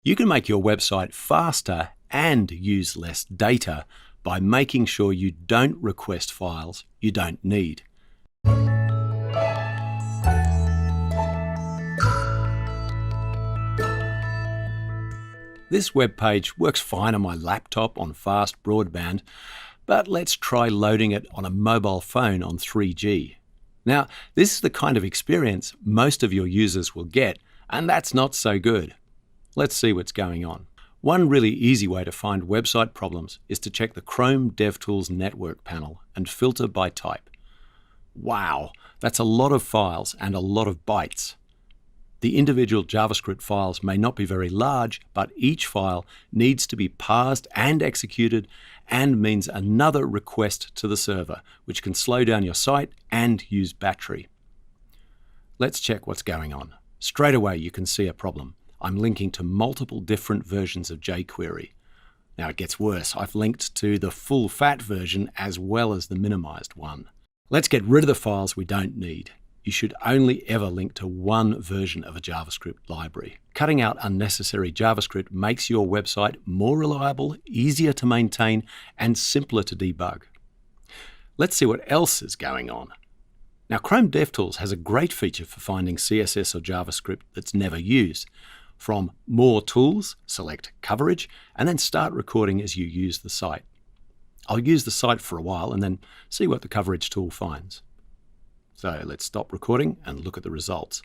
You can make your website faster and use less data by making sure you don't request files you don't need. This web page works fine on my laptop on fast broadband, but let's try loading it on a mobile phone on 3G. Now, this is the kind of experience most of your users will get, and that's not so good. Let's see what's going on. One really easy way to find website problems is to check the Chrome DevTools network panel and filter by type. Wow, that's a lot of files and a lot of bytes. The individual JavaScript files may not be very large, but each file needs to be parsed and executed and means another request to the server, which can slow down your site and use battery. Let's check what's going on. Straight away, you can see a problem. I'm linking to multiple different versions of jQuery. Now it gets worse. I've linked to the full fat version as well as the minimized one. Let's get rid of the files we don't need. You should only ever link to one version of a JavaScript library. Cutting out unnecessary JavaScript makes your website more reliable, easier to maintain, and simpler to debug. Let's see what else is going on. Now, Chrome DevTools has a great feature for finding CSS or JavaScript that's never used. From More Tools, select Coverage, and then start recording as you use the site. I'll use the site for a while and then see what the coverage tool finds. So let's stop recording and look at the results.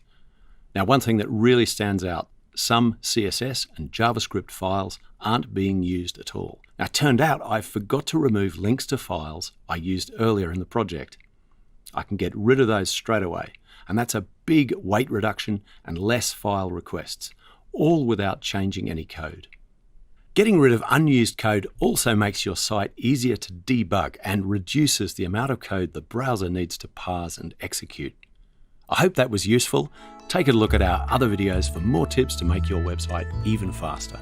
Now, one thing that really stands out, some CSS and JavaScript files aren't being used at all. Now, it turned out I forgot to remove links to files I used earlier in the project. I can get rid of those straight away, and that's a big weight reduction and less file requests, all without changing any code. Getting rid of unused code also makes your site easier to debug and reduces the amount of code the browser needs to parse and execute. I hope that was useful. Take a look at our other videos for more tips to make your website even faster.